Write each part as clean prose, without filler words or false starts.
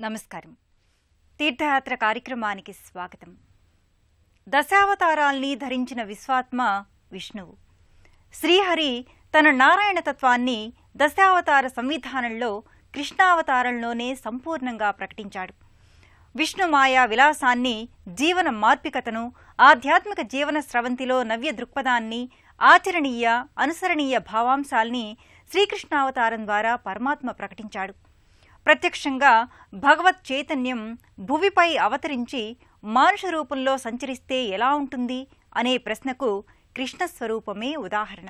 నమస్కారం. తీర్థయాత్ర కార్యక్రమానికి స్వాగతం. దశావతారాల్ని ధరించిన విశ్వాత్మ విష్ణువు. శ్రీహరి తన నారాయణ తత్వాన్ని దశావతార సంవిధానంలో కృష్ణావతారంలోనే సంపూర్ణంగా ప్రకటించాడు. విష్ణుమాయా విలాసాన్ని, జీవన మార్పికతను, ఆధ్యాత్మిక జీవన స్రవంతిలో నవ్య దృక్పథాన్ని, ఆచరణీయ అనుసరణీయ భావాంశాల్ని శ్రీకృష్ణావతారం ద్వారా పరమాత్మ ప్రకటించాడు. ప్రత్యక్షంగా భగవత్ చైతన్యం భువిపై అవతరించి మానుష రూపంలో సంచరిస్తే ఎలా ఉంటుంది అనే ప్రశ్నకు కృష్ణస్వరూపమే ఉదాహరణ.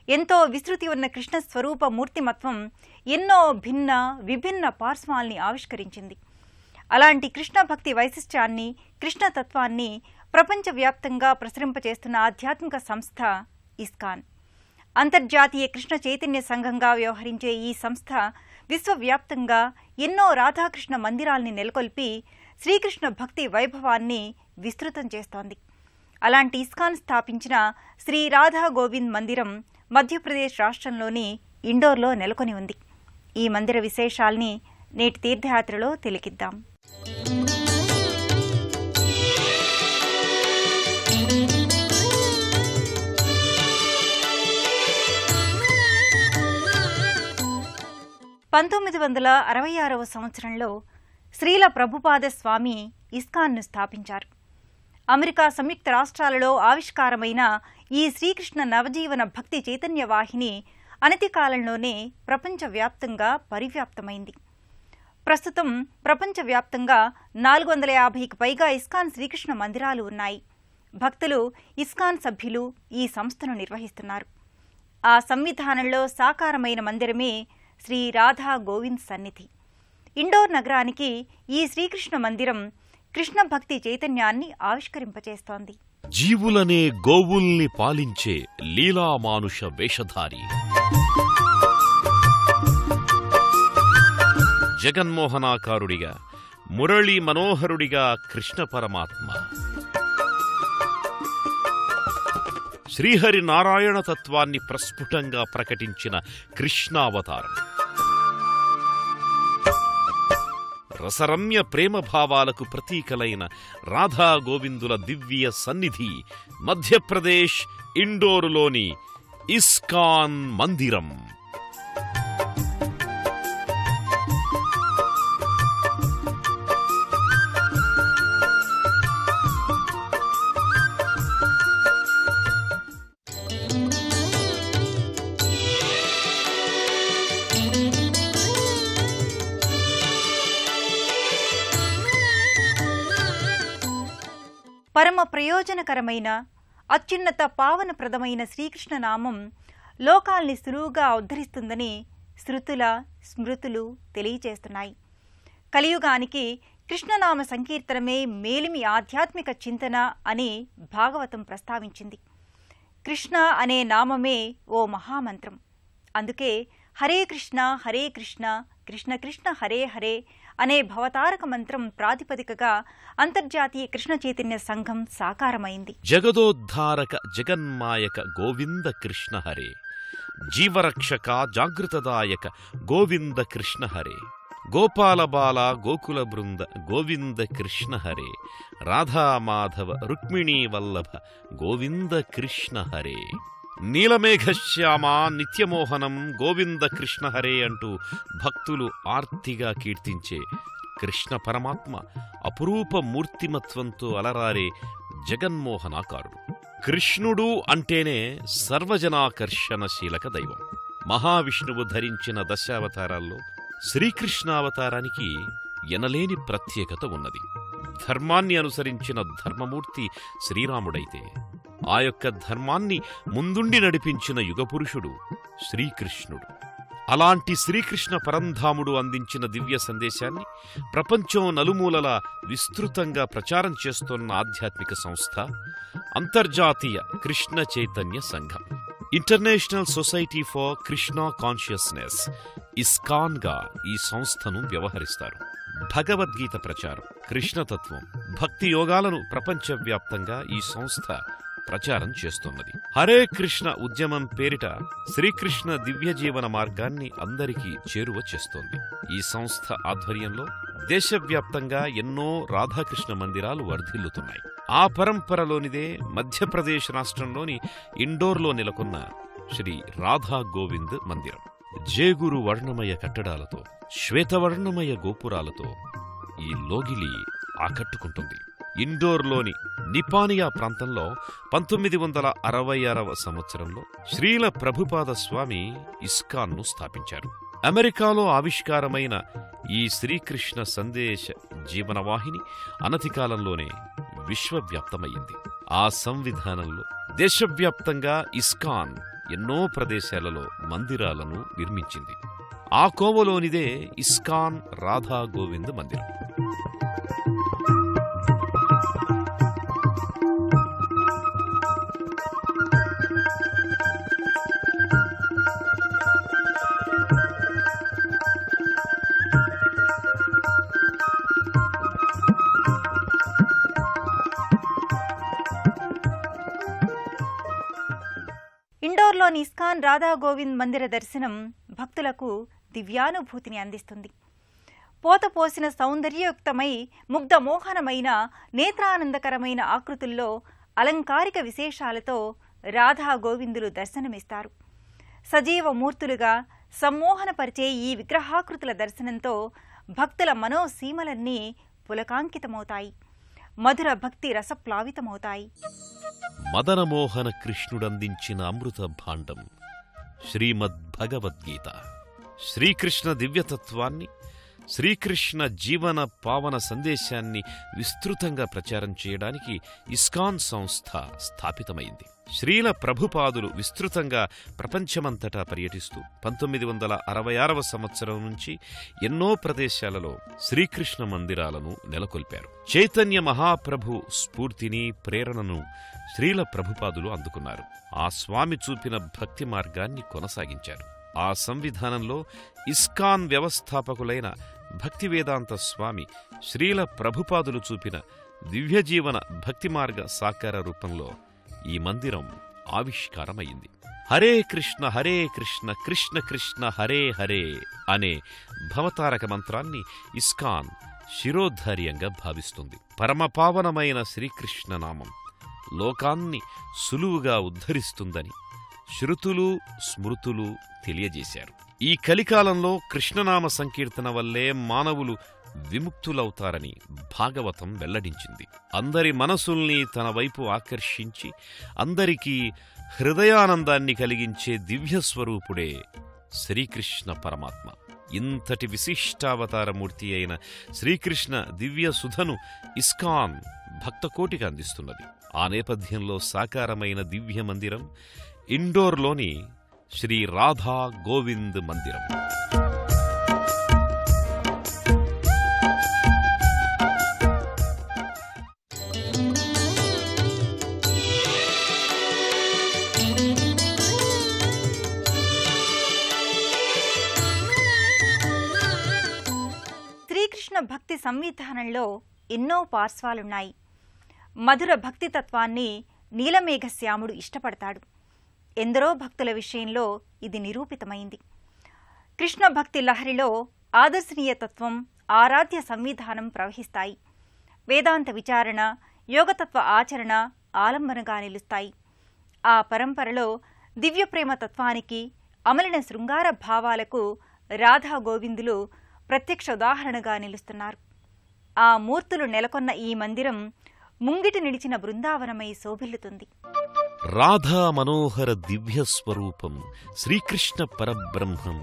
ఎంతో విస్తృతి ఉన్న కృష్ణస్వరూప మూర్తిమత్వం ఎన్నో భిన్న విభిన్న పార్శ్వాల్ని ఆవిష్కరించింది. అలాంటి కృష్ణ భక్తి వైశిష్ట్యాన్ని, కృష్ణతత్వాన్ని ప్రపంచవ్యాప్తంగా ప్రసరింపచేస్తున్న ఆధ్యాత్మిక సంస్థ ఇస్కాన్. అంతర్జాతీయ కృష్ణ చైతన్య సంఘంగా వ్యవహరించే ఈ సంస్థ విశ్వవ్యాప్తంగా ఎన్నో రాధాకృష్ణ మందిరాల్ని నెలకొల్పి శ్రీకృష్ణ భక్తి వైభవాన్ని విస్తృతం చేస్తోంది. అలాంటి ఇస్కాన్ స్థాపించిన శ్రీ రాధా గోవింద్ మందిరం మధ్యప్రదేశ్ రాష్ట్రంలోని ఇండోర్లో నెలకొని ఉంది. ఈ మందిర విశేషాల్ని నేటి తీర్థయాత్రలో తిలకిద్దాం. సంవత్సరంలో శ్రీల ప్రభుపాద స్వామి ఇస్కాన్ను స్థాపించారు. అమెరికా సంయుక్త రాష్ట్రాలలో ఆవిష్కారమైన ఈ శ్రీకృష్ణ నవజీవన భక్తి చైతన్య వాహిని అనతి కాలంలోనే ప్రపంచవ్యాప్తంగా పరివ్యాప్తమైంది. ప్రస్తుతం ప్రపంచవ్యాప్తంగా 450కి పైగా ఇస్కాన్ శ్రీకృష్ణ మందిరాలు ఉన్నాయి. భక్తులు, ఇస్కాన్ సభ్యులు ఈ సంస్థను నిర్వహిస్తున్నారు. ఆ సంవిధానంలో సాకారమైన మందిరమే శ్రీ రాధా గోవింద్ సన్నిధి. ఇండోర్ నగరానికి ఈ శ్రీకృష్ణ మందిరం కృష్ణ భక్తి చైతన్యాన్ని ఆవిష్కరింపచేస్తోంది. జీవులనే గోవుల్ని పాలించే లీలామానుష వేషధారి జగన్మోహనాకారుడిగా, మురళీ మనోహరుడిగా కృష్ణ పరమాత్మ శ్రీహరి నారాయణ తత్వాన్ని ప్రస్ఫుటంగా ప్రకటించిన కృష్ణావతారం. రసరమ్య ప్రేమభావాలకు ప్రతీకలైన రాధా గోవిందుల దివ్య సన్నిధి మధ్యప్రదేశ్ ఇండోరులోని ఇస్కాన్ మందిరం. పరమ ప్రయోజనకరమైన, అత్యున్నత పావనప్రదమైన శ్రీకృష్ణ నామం లోకాల్ని సులువుగా ఉద్ధరిస్తుందని శృతుల స్మృతులు తెలియచేస్తున్నాయి. కలియుగానికి కృష్ణనామ సంకీర్తనమే మేలిమి ఆధ్యాత్మిక చింతన అని భాగవతం ప్రస్తావించింది. కృష్ణ అనే నామమే ఓ మహామంత్రం. అందుకే హరే కృష్ణ కృష్ణ కృష్ణ హరే హరే అనే భవతారక మంత్రం ప్రాతిపదికగా అంతర్జాతీయ కృష్ణ చైతన్య సంఘం సాకారమైంది. జగదోద్ధారక జగన్మాయక గోవింద కృష్ణ హరే, జీవరక్షక జాగృతదాయక గోవింద కృష్ణ హరే, గోపాలబాల గోకుల బృంద గోవింద కృష్ణ హరే, రాధామాధవ రుక్మిణీ వల్లభ గోవింద కృష్ణ హరే, నీలమేఘశ్యామ నిత్యమోహనం గోవింద కృష్ణ హరే అంటూ భక్తులు ఆర్తిగా కీర్తించే కృష్ణ పరమాత్మ అపురూప మూర్తిమత్వంతో అలరారే జగన్మోహనాకారుడు. కృష్ణుడు అంటేనే సర్వజనాకర్షణశీలక దైవం. మహావిష్ణువు ధరించిన దశావతారాల్లో శ్రీకృష్ణావతారానికి ఎనలేని ప్రత్యేకత ఉన్నది. ధర్మాన్ని అనుసరించిన ధర్మమూర్తి శ్రీరాముడైతే ఆ యొక్క ధర్మాన్ని ముందుండి నడిపించిన యుగపురుషుడు శ్రీకృష్ణుడు. అలాంటి శ్రీకృష్ణ పరంధాముడు అందించిన దివ్య సందేశాన్ని ప్రపంచం నలుమూలలా విస్తృతంగా ప్రచారం చేస్తోన్న ఆధ్యాత్మిక సంస్థ అంతర్జాతీయ కృష్ణ చైతన్య సంఘం. International society for Krishna consciousness ఇస్కాన్గా ఈ సంస్థను వ్యవహరిస్తారు. భగవద్గీత ప్రచారం, కృష్ణతత్వం, భక్తి యోగాలను ప్రపంచవ్యాప్తంగా ఈ సంస్థ ప్రచారం చేస్తున్నది. హరే కృష్ణ ఉద్యమం పేరిట శ్రీకృష్ణ దివ్యజీవన మార్గాన్ని అందరికీ చేరువ చేస్తోంది. ఈ సంస్థ ఆధ్వర్యంలో దేశవ్యాప్తంగా ఎన్నో రాధాకృష్ణ మందిరాలు వర్ధిల్లుతున్నాయి. ఆ పరంపరలోనిదే మధ్యప్రదేశ్ రాష్ట్రంలోని ఇండోర్లో నెలకొన్న శ్రీ రాధా గోవింద్ మందిరం. జేగురు వర్ణమయ కట్టడాలతో, శ్వేతవర్ణమయ గోపురాలతో ఈ లోగిలి ఆకట్టుకుంటుంది. ఇండోర్లోని నిపానియా ప్రాంతంలో 1966వ సంవత్సరంలో శ్రీల ప్రభుపాద స్వామి ఇస్కాన్ను స్థాపించారు. అమెరికాలో ఆవిష్కారమైన ఈ శ్రీకృష్ణ సందేశ జీవనవాహిని అనతికాలంలోనే విశ్వవ్యాప్తమయ్యింది. ఆ సంవిధానంలో దేశవ్యాప్తంగా ఇస్కాన్ ఎన్నో ప్రదేశాలలో మందిరాలను నిర్మించింది. ఆ కోవలోనిదే ఇస్కాన్ రాధా గోవింద్ మందిరం. ఇండోర్లోని ఇస్కాన్ రాధా గోవింద్ మందిర దర్శనం భక్తులకు దివ్యానుభూతిని అందిస్తుంది. పోతపోసిన సౌందర్యయుక్తమై ముగ్ధమోహనమైన నేత్రానందకరమైన ఆకృతుల్లో అలంకారిక విశేషాలతో రాధా గోవిందులు దర్శనమిస్తారు. సజీవ మూర్తులుగా సమ్మోహనపరిచే ఈ విగ్రహాకృతుల దర్శనంతో భక్తుల మనోసీమలన్నీ పులకాంకితమవుతాయి, మధుర భక్తి రసప్లావితమవుతాయి. మదనమోహన కృష్ణుడందించిన అమృత భాండం శ్రీమద్భగవద్గీత. శ్రీకృష్ణ దివ్యతత్వాన్ని, శ్రీకృష్ణ జీవన పావన సందేశాన్ని విస్తృతంగా ప్రచారం చేయడానికి ఇస్కాన్ సంస్థ స్థాపితమైంది. శ్రీల ప్రభుపాదులు విస్తృతంగా ప్రపంచమంతటా పర్యటిస్తూ 1966వ సంవత్సరం నుంచి ఎన్నో ప్రదేశాలలో శ్రీకృష్ణ మందిరాలను నెలకొల్పారు. చైతన్య మహాప్రభు స్ఫూర్తిని, ప్రేరణను శ్రీల ప్రభుపాదులు అందుకున్నారు. ఆ స్వామి చూపిన భక్తి మార్గాన్ని కొనసాగించారు. ఆ సంవిధానంలో ఇస్కాన్ వ్యవస్థాపకులైన భక్తివేదాంత స్వామి శ్రీల ప్రభుపాదులు చూపిన దివ్యజీవన భక్తి మార్గ సాకార రూపంలో ఈ మందిరం ఆవిష్కారమైంది. హరే కృష్ణ కృష్ణ కృష్ణ హరే హరే అనే భవతారక మంత్రాన్ని ఇస్కాన్ శిరోధార్యంగా భావిస్తుంది. పరమపావనమైన శ్రీకృష్ణ నామం లోకాన్ని సులువుగా ఉద్ధరిస్తుందని శృతులు, స్మృతులు తెలియజేశారు. ఈ కలికాలంలో కృష్ణనామ సంకీర్తన వల్లే మానవులు విముక్తులవుతారని భాగవతం వెల్లడించింది. అందరి మనసుల్ని తన వైపు ఆకర్షించి అందరికీ హృదయానందాన్ని కలిగించే దివ్యస్వరూపుడే శ్రీకృష్ణ పరమాత్మ. ఇంతటి విశిష్టావతారమూర్తి అయిన శ్రీకృష్ణ దివ్య సుధను ఇస్కాన్ భక్తకోటికి అందిస్తున్నది. ఆ నేపథ్యంలో సాకారమైన దివ్య మందిరం ఇండోర్లోని శ్రీ రాధా గోవింద్ మందిరం. శ్రీకృష్ణ భక్తి సంవిధానంలో ఎన్నో పార్శ్వాలున్నాయి. మధుర భక్తితత్వాన్ని నీలమేఘశ్యాముడు ఇష్టపడతాడు. ఎందరో భక్తుల విషయంలో ఇది నిరూపితమైంది. కృష్ణ భక్తి లహరిలో ఆదర్శనీయతత్వం, ఆరాధ్య సంవిధానం ప్రవహిస్తాయి. వేదాంత విచారణ, యోగతత్వ ఆచరణ ఆలంబనగా నిలుస్తాయి. ఆ పరంపరలో దివ్యప్రేమ తత్వానికి, అమలిన శృంగార భావాలకు రాధా గోవిందులు ప్రత్యక్ష ఉదాహరణగా నిలుస్తున్నారు. ఆ మూర్తులు నెలకొన్న ఈ మందిరం ముంగిటి నిలిచిన బృందావనమై శోభిల్లుతుంది. రాధా మనోహర దివ్యస్వరూపం శ్రీకృష్ణ పరబ్రహ్మం,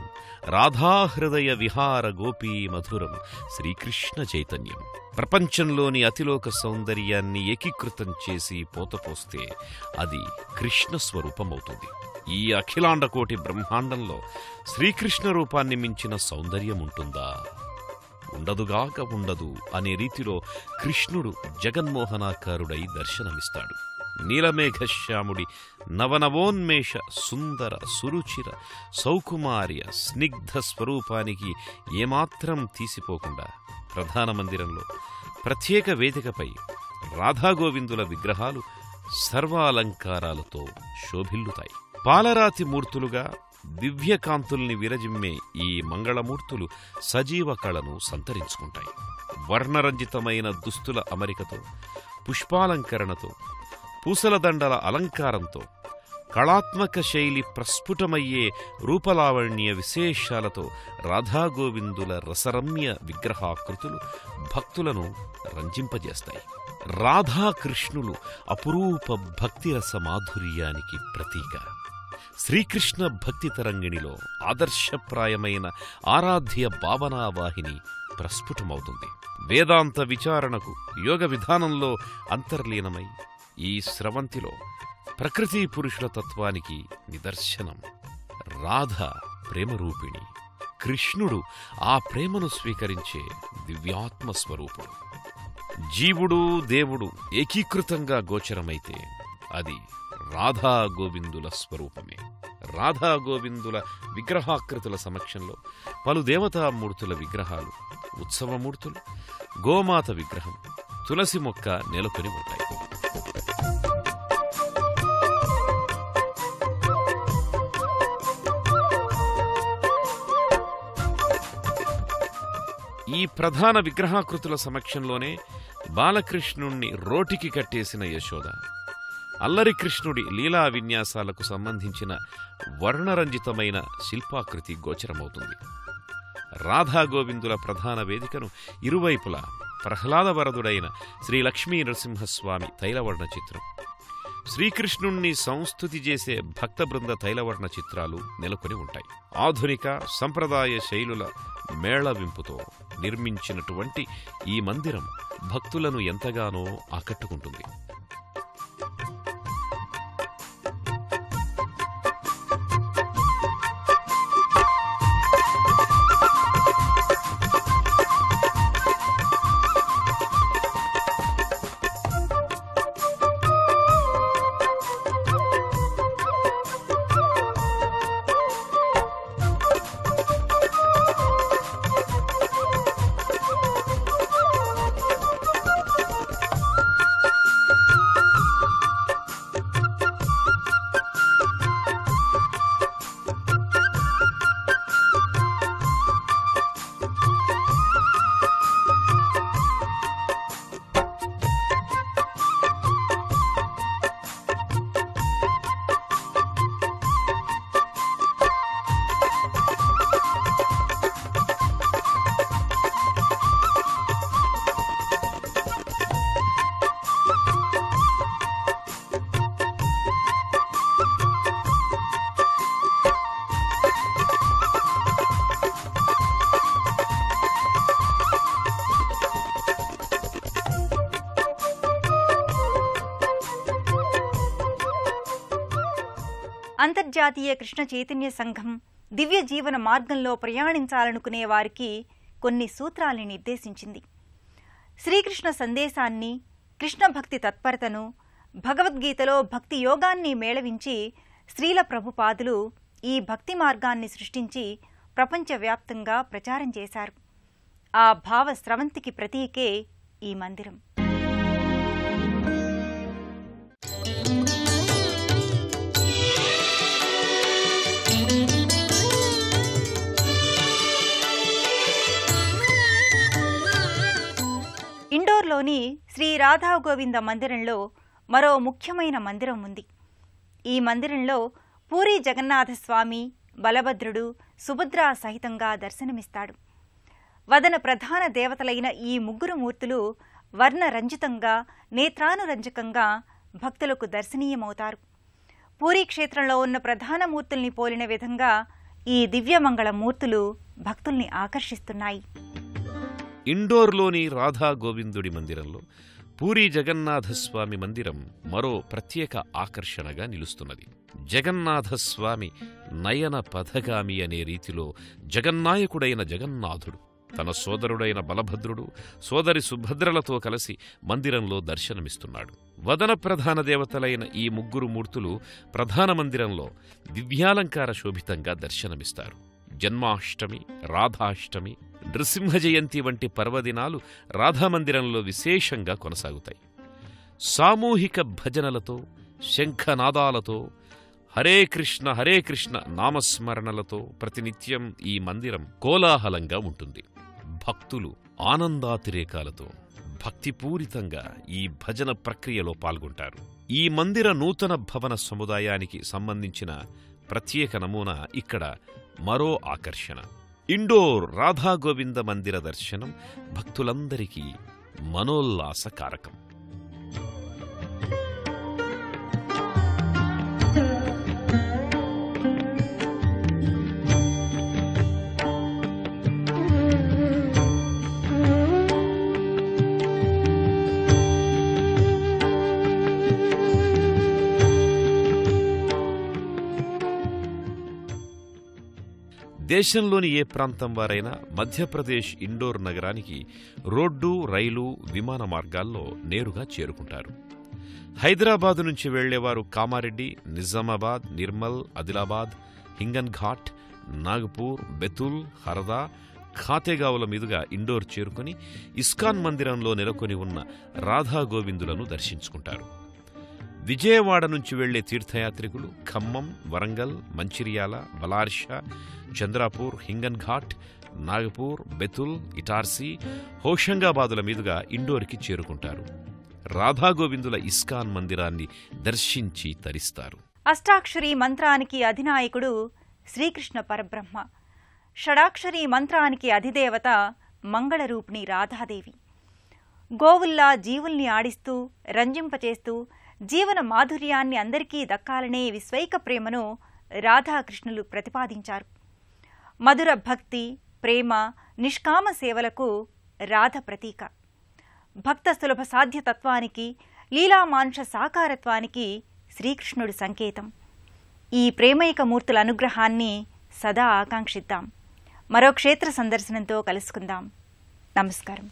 రాధాహృదయ విహార గోపీ మధురం శ్రీకృష్ణ చైతన్యం. ప్రపంచంలోని అతిలోక సౌందర్యాన్ని ఏకీకృతం చేసి పోతపోస్తే అది కృష్ణ స్వరూపమవుతుంది. ఈ అఖిలాండకోటి బ్రహ్మాండంలో శ్రీకృష్ణ రూపాన్ని మించిన సౌందర్యముంటుందా? ఉండదుగాక ఉండదు అనే రీతిలో కృష్ణుడు జగన్మోహనాకారుడై దర్శనమిస్తాడు. నీలమేఘశ్యాముడి నవనవోన్మేష సుందర సురుచిర సౌకుమార్య స్నిగ్ధ స్వరూపానికి ఏమాత్రం తీసిపోకుండా ప్రధాన మందిరంలో ప్రత్యేక వేదికపై రాధాగోవిందుల విగ్రహాలు సర్వాలంకారాలతో శోభిల్లుతాయి. పాలరాతి మూర్తులుగా దివ్యకాంతుల్ని విరజిమ్మే ఈ మంగళమూర్తులు సజీవ కళను సంతరించుకుంటాయి. వర్ణరంజితమైన దుస్తుల అమరికతో, పుష్పాలంకరణతో, పూసలదండల అలంకారంతో, కళాత్మక శైలి ప్రస్ఫుటమయ్యే రూపలావణ్య విశేషాలతో రాధాగోవిందుల రసరమ్య విగ్రహాకృతులు భక్తులను రంజింపజేస్తాయి. రాధాకృష్ణులు అపురూప భక్తిరస మాధుర్యానికి ప్రతీక. శ్రీకృష్ణ భక్తి తరంగిణిలో ఆదర్శప్రాయమైన ఆరాధ్య భావనావాహిని ప్రస్ఫుటమవుతుంది. వేదాంత విచారణకు యోగ విధానంలో అంతర్లీనమై ఈ స్రవంతిలో ప్రకృతి పురుషుల తత్వానికి నిదర్శనం. రాధ ప్రేమరూపిణి, కృష్ణుడు ఆ ప్రేమను స్వీకరించే దివ్యాత్మ స్వరూపుడు. జీవుడు దేవుడు ఏకీకృతంగా గోచరమైతే అది రాధాగోవిందుల స్వరూపమే. రాధాగోవిందుల విగ్రహాకృతుల సమక్షంలో పలు దేవతామూర్తుల విగ్రహాలు, ఉత్సవమూర్తులు, గోమాత విగ్రహం, తులసి మొక్క నెలకొని ఉంటాయి. ఈ ప్రధాన విగ్రహాకృతుల సమక్షంలోనే బాలకృష్ణుణ్ణి రోటికి కట్టేసిన యశోద, అల్లరి కృష్ణుడి లీలా విన్యాసాలకు సంబంధించిన వర్ణరంజితమైన శిల్పాకృతి గోచరమవుతుంది. రాధాగోవిందుల ప్రధాన వేదికను ఇరువైపులా ప్రహ్లాదవరదుడైన శ్రీ లక్ష్మీ నరసింహస్వామి తైలవర్ణ చిత్రం, శ్రీకృష్ణుణ్ణి సంస్తుతి చేసే భక్త బృంద తైలవర్ణ చిత్రాలు నెలకొని ఉంటాయి. ఆధునిక సంప్రదాయ శైలుల మేళవింపుతో నిర్మించినటువంటి ఈ మందిరం భక్తులను ఎంతగానో ఆకట్టుకుంటుంది. అంతర్జాతీయ కృష్ణ చైతన్య సంఘం దివ్య జీవన మార్గంలో ప్రయాణించాలనుకునే వారికి కొన్ని సూత్రాల్ని నిర్దేశించింది. శ్రీకృష్ణ సందేశాన్ని, కృష్ణ భక్తి తత్పరతను, భగవద్గీతలో భక్తి యోగాన్ని మేళవించి శ్రీల ప్రభుపాదులు ఈ భక్తి మార్గాన్ని సృష్టించి ప్రపంచవ్యాప్తంగా ప్రచారం చేశారు. ఆ భావ స్రవంతికి ప్రతీకే ఈ మందిరం. ఇండోర్లోని శ్రీ రాధాగోవింద మందిరంలో మరో ముఖ్యమైన మందిరం ఉంది. ఈ మందిరంలో పూరీ జగన్నాథస్వామి, బలభద్రుడు, సుభద్రా సహితంగా దర్శనమిస్తాడు. వదన ప్రధాన దేవతలైన ఈ ముగ్గురు మూర్తులు వర్ణరంజితంగా, నేత్రానురంజకంగా భక్తులకు దర్శనీయమవుతారు. పూరీ క్షేత్రంలో ఉన్న ప్రధాన మూర్తుల్ని పోలిన విధంగా ఈ దివ్యమంగళ మూర్తులు భక్తుల్ని ఆకర్షిస్తున్నాయి. ఇండోర్లోని రాధాగోవిందుడి మందిరంలో పూరీ జగన్నాథస్వామి మందిరం మరో ప్రత్యేక ఆకర్షణగా నిలుస్తున్నది. జగన్నాథస్వామి నయన పథగామి అనే రీతిలో జగన్నాయకుడైన జగన్నాథుడు తన సోదరుడైన బలభద్రుడు, సోదరి సుభద్రలతో కలిసి మందిరంలో దర్శనమిస్తున్నాడు. వదన ప్రధాన దేవతలైన ఈ ముగ్గురు మూర్తులు ప్రధాన మందిరంలో దివ్యాలంకార శోభితంగా దర్శనమిస్తారు. జన్మాష్టమి, రాధాష్టమి, నృసింహ జయంతి వంటి పర్వదినాలు రాధామందిరంలో విశేషంగా కొనసాగుతాయి. సామూహిక భజనలతో, శంఖనాదాలతో, హరే కృష్ణ నామస్మరణలతో ప్రతినిత్యం ఈ మందిరం కోలాహలంగా ఉంటుంది. భక్తులు ఆనందాతిరేకాలతో భక్తిపూరితంగా ఈ భజన ప్రక్రియలో పాల్గొంటారు. ఈ మందిర నూతన భవన సముదాయానికి సంబంధించిన ప్రత్యేక నమూనా ఇక్కడ మరో ఆకర్షణ. ఇండోర్ రాధాగోవింద మందిర దర్శనం భక్తులందరికీ మనోల్లాసకారకం. దేశంలోని ఏ ప్రాంతం వారైనా మధ్యప్రదేశ్ ఇండోర్ నగరానికి రోడ్డు, రైలు, విమాన మార్గాల్లో నేరుగా చేరుకుంటారు. హైదరాబాదు నుంచి వెళ్లేవారు కామారెడ్డి, నిజామాబాద్, నిర్మల్, ఆదిలాబాద్, హింగన్ ఘాట్, నాగపూర్, బెతుల్, హరదా, ఖాతేగావుల మీదుగా ఇండోర్ చేరుకుని ఇస్కాన్ మందిరంలో నెలకొని ఉన్న రాధాగోవిందులను దర్శించుకుంటారు. విజయవాడ నుంచి వెళ్లే తీర్థయాత్రికులు ఖమ్మం, వరంగల్, మంచిర్యాల, బలార్షా, చంద్రాపూర్, హింగన్ ఘాట్, నాగపూర్, బెతుల్, ఇటార్సీ, హోషంగాబాదుల మీదుగా ఇండోర్కి చేరుకుంటారు. రాధాగోవిందుల ఇస్కాన్ మందిరాన్ని దర్శించి తరిస్తారు. అష్టాక్షరీ మంత్రానికి అధినాయకుడు శ్రీకృష్ణ పరబ్రహ్మ. షడాక్షరీ మంత్రానికి అధిదేవత మంగళరూపిణి రాధాదేవి. గోవుల్లా జీవుల్ని ఆడిస్తూ, రంజింపచేస్తూ జీవన మాధుర్యాన్ని అందరికీ దక్కాలనే విశ్వైక ప్రేమను రాధాకృష్ణులు ప్రతిపాదించారు. మధుర భక్తి, ప్రేమ, నిష్కామ సేవలకు రాధ ప్రతీక. భక్త సులభ సాధ్యతత్వానికి, లీలామానుష సాకారత్వానికి శ్రీకృష్ణుడు సంకేతం. ఈ ప్రేమైక మూర్తుల అనుగ్రహాన్ని సదా ఆకాంక్షిద్దాం. మరో క్షేత్ర సందర్శనంతో కలుసుకుందాం. నమస్కారం.